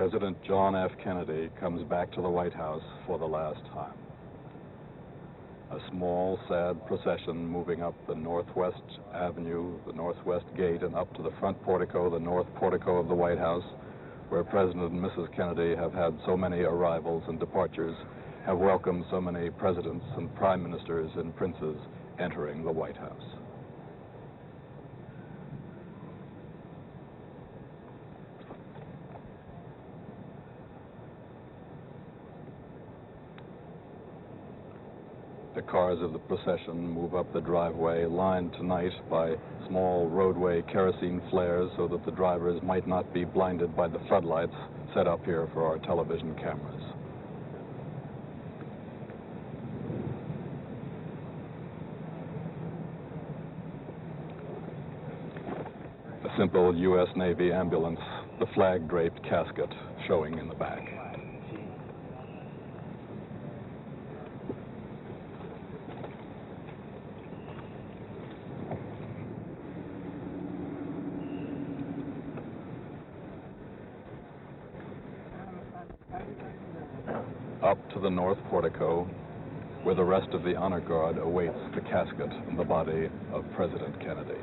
President John F. Kennedy comes back to the White House for the last time. A small, sad procession moving up the Northwest Avenue, the Northwest Gate, and up to the front portico, the North Portico of the White House, where President and Mrs. Kennedy have had so many arrivals and departures, have welcomed so many presidents and prime ministers and princes entering the White House. The cars of the procession move up the driveway, lined tonight by small roadway kerosene flares so that the drivers might not be blinded by the floodlights set up here for our television cameras. A simple U.S. Navy ambulance, the flag-draped casket showing in the back. Up to the North Portico, where the rest of the honor guard awaits the casket and the body of President Kennedy.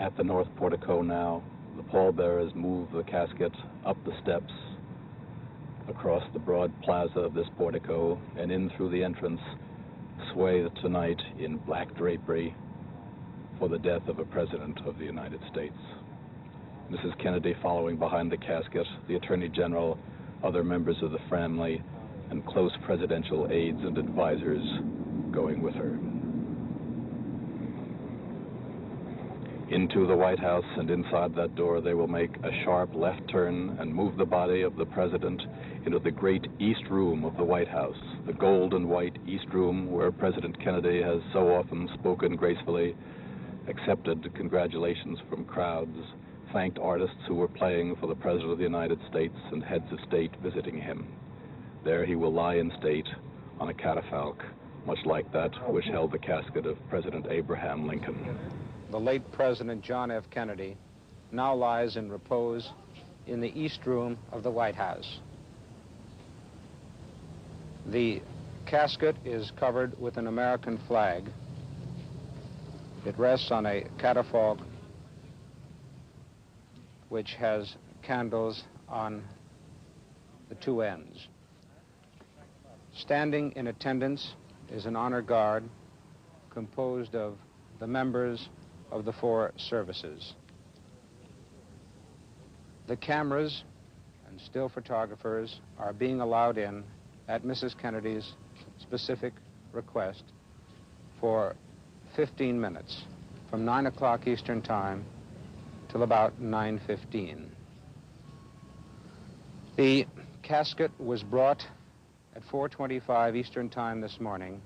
At the North Portico now, the pallbearers move the casket up the steps, across the broad plaza of this portico, and in through the entrance, swathed tonight in black drapery for the death of a President of the United States. Mrs. Kennedy following behind the casket, the Attorney General, other members of the family, and close presidential aides and advisors going with her. Into the White House, and inside that door they will make a sharp left turn and move the body of the President into the great East Room of the White House, the gold and white East Room where President Kennedy has so often spoken gracefully, accepted congratulations from crowds, thanked artists who were playing for the President of the United States and heads of state visiting him. There he will lie in state on a catafalque, much like that which held the casket of President Abraham Lincoln. The late President John F. Kennedy now lies in repose in the East Room of the White House. The casket is covered with an American flag. It rests on a catafalque which has candles on the two ends. Standing in attendance is an honor guard composed of the members of the four services. The cameras and still photographers are being allowed in at Mrs. Kennedy's specific request for 15 minutes, from 9 o'clock Eastern Time till about 9:15. The casket was brought at 4:25 Eastern Time this morning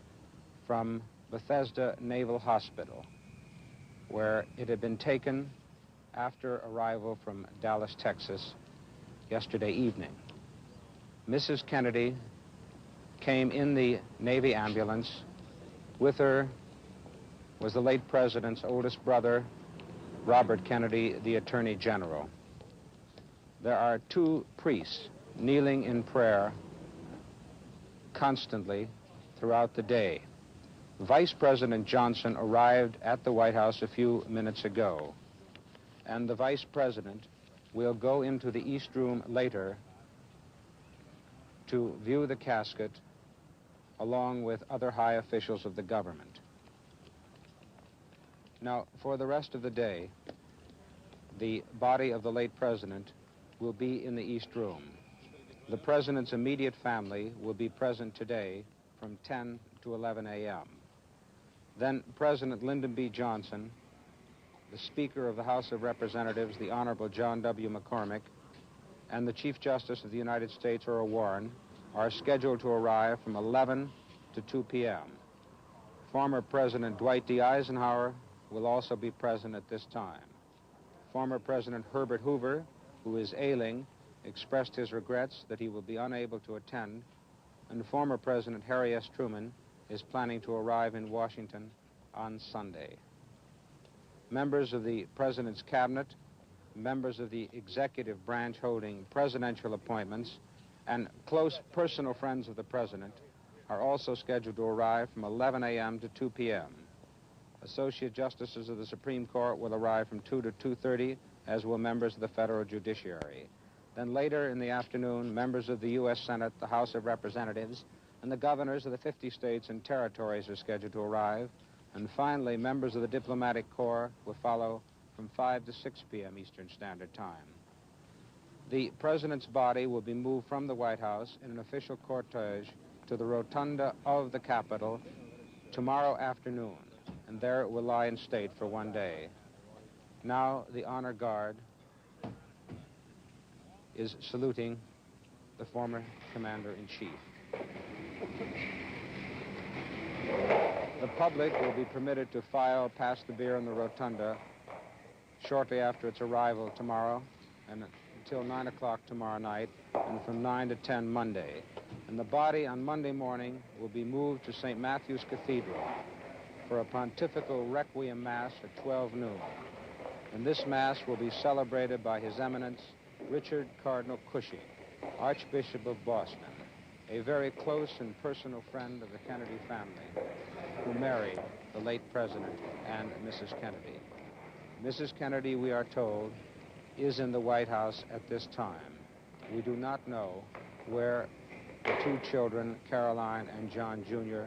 from Bethesda Naval Hospital, where it had been taken after arrival from Dallas, Texas, yesterday evening. Mrs. Kennedy came in the Navy ambulance. With her was the late President's oldest brother, Robert Kennedy, the Attorney General. There are two priests kneeling in prayer constantly throughout the day. Vice President Johnson arrived at the White House a few minutes ago, and the Vice President will go into the East Room later to view the casket along with other high officials of the government. Now, for the rest of the day, the body of the late President will be in the East Room. The President's immediate family will be present today from 10 to 11 a.m. Then President Lyndon B. Johnson, the Speaker of the House of Representatives, the Honorable John W. McCormick, and the Chief Justice of the United States, Earl Warren, are scheduled to arrive from 11 to 2 p.m. Former President Dwight D. Eisenhower will also be present at this time. Former President Herbert Hoover, who is ailing, expressed his regrets that he will be unable to attend, and former President Harry S. Truman is planning to arrive in Washington on Sunday. Members of the President's cabinet, members of the executive branch holding presidential appointments, and close personal friends of the President are also scheduled to arrive from 11 a.m. to 2 p.m. Associate Justices of the Supreme Court will arrive from 2 to 2:30, as will members of the federal judiciary. Then later in the afternoon, members of the U.S. Senate, the House of Representatives, and the governors of the 50 states and territories are scheduled to arrive. And finally, members of the diplomatic corps will follow from 5 to 6 p.m. Eastern Standard Time. The President's body will be moved from the White House in an official cortege to the rotunda of the Capitol tomorrow afternoon, and there it will lie in state for one day. Now the honor guard is saluting the former commander-in-chief. The public will be permitted to file past the bier in the rotunda shortly after its arrival tomorrow and until 9 o'clock tomorrow night, and from 9 to 10 Monday. And the body on Monday morning will be moved to St. Matthew's Cathedral for a pontifical requiem mass at 12 noon. And this mass will be celebrated by His Eminence Richard Cardinal Cushing, Archbishop of Boston, a very close and personal friend of the Kennedy family, who married the late President and Mrs. Kennedy. Mrs. Kennedy, we are told, is in the White House at this time. We do not know where the two children, Caroline and John Jr.,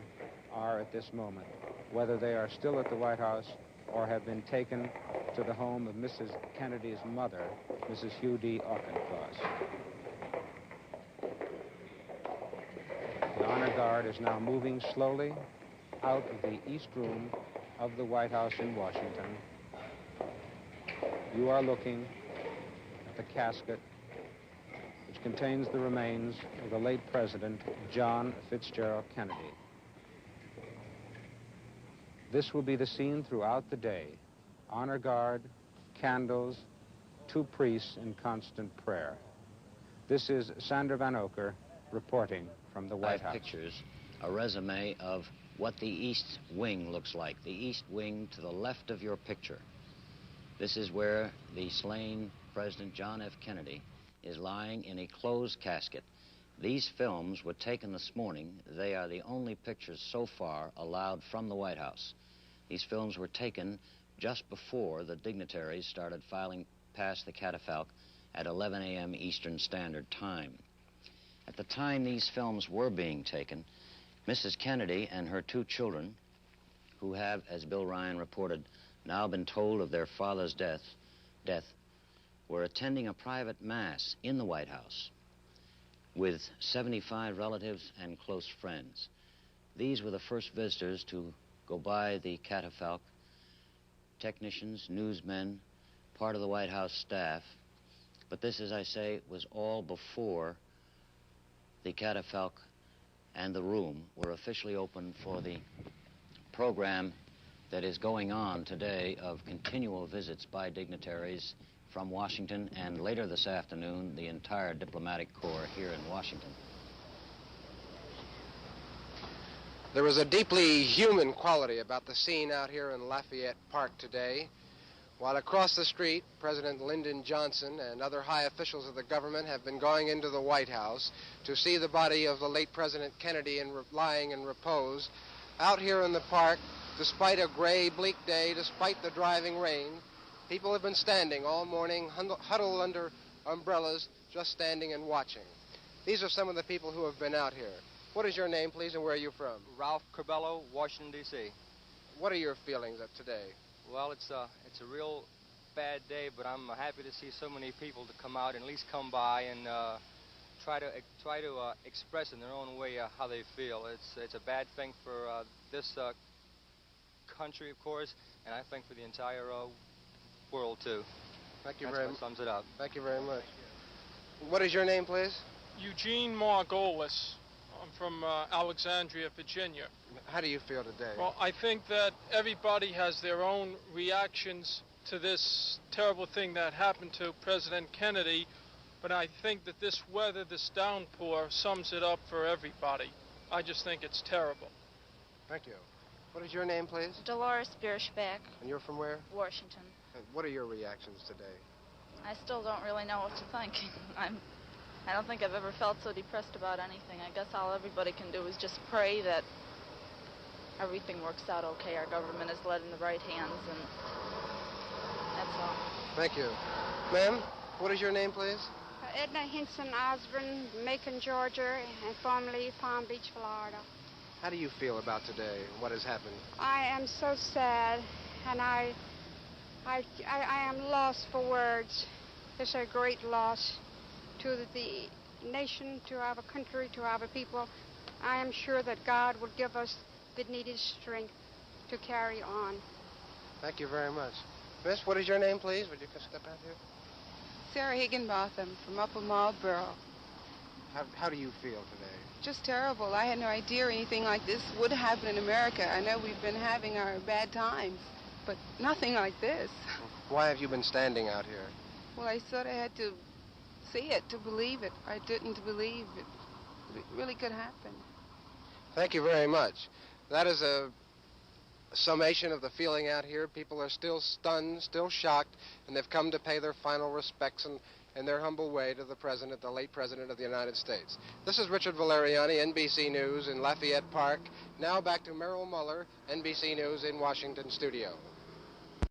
are at this moment, whether they are still at the White House or have been taken to the home of Mrs. Kennedy's mother, Mrs. Hugh D. Auchincloss. The honor guard is now moving slowly out of the East Room of the White House in Washington. You are looking at the casket which contains the remains of the late President John Fitzgerald Kennedy. This will be the scene throughout the day. Honor guard, candles, two priests in constant prayer. This is Sandra Van Oker reporting from the White House. Pictures, a resume of what the East Wing looks like. The East Wing to the left of your picture. This is where the slain President John F. Kennedy is lying in a closed casket. These films were taken this morning. They are the only pictures so far allowed from the White House. These films were taken just before the dignitaries started filing past the Catafalque at 11 a.m. Eastern Standard Time. At the time these films were being taken, Mrs. Kennedy and her two children, who have, as Bill Ryan reported, now been told of their father's death, were attending a private mass in the White House with 75 relatives and close friends. These were the first visitors to go by the Catafalque, technicians, newsmen, part of the White House staff. But this, as I say, was all before the Catafalque and the room were officially open for the program that is going on today of continual visits by dignitaries from Washington, and later this afternoon, the entire diplomatic corps here in Washington. There was a deeply human quality about the scene out here in Lafayette Park today. While across the street, President Lyndon Johnson and other high officials of the government have been going into the White House to see the body of the late President Kennedy lying in repose. Out here in the park, despite a gray, bleak day, despite the driving rain, people have been standing all morning, huddled under umbrellas, just standing and watching. These are some of the people who have been out here. What is your name, please, and where are you from? Ralph Corbello, Washington, D.C. What are your feelings of today? Well, it's a real bad day, but I'm happy to see so many people to come out and at least come by and try to express in their own way how they feel. It's a bad thing for this country, of course, and I think for the entire world too. Thank you very much. Sums it up. Thank you very much. What is your name, please? Eugene Margolis. I'm from Alexandria, Virginia. How do you feel today? Well, I think that everybody has their own reactions to this terrible thing that happened to President Kennedy, but I think that this weather, this downpour, sums it up for everybody. I just think it's terrible. Thank you. What is your name, please? Dolores Bierschbeck, And you're from where? Washington. And what are your reactions today? I still don't really know what to think. I don't think I've ever felt so depressed about anything. I guess all everybody can do is just pray that everything works out okay. Our government is led in the right hands, and that's all. Thank you. Ma'am, what is your name, please? Edna Hinson Osborne, Macon, Georgia, and formerly Palm Beach, Florida. How do you feel about today, what has happened? I am so sad, and I am lost for words. It's a great loss to the nation, to our country, to our people. I am sure that God will give us the needed strength to carry on. Thank you very much. Miss, what is your name, please? Would you step out here? Sarah Higginbotham from Upper Marlboro. How do you feel today? Just terrible. I had no idea anything like this would happen in America. I know we've been having our bad times, but nothing like this. Why have you been standing out here? Well, I sort of had to see it to believe it. I didn't believe it really could happen. Thank you very much. That is a summation of the feeling out here. People are still stunned, still shocked, and they've come to pay their final respects in their humble way to the president, the late president of the United States. This is Richard Valeriani, NBC News in Lafayette Park. Now back to Merrill Muller, NBC News in Washington studio.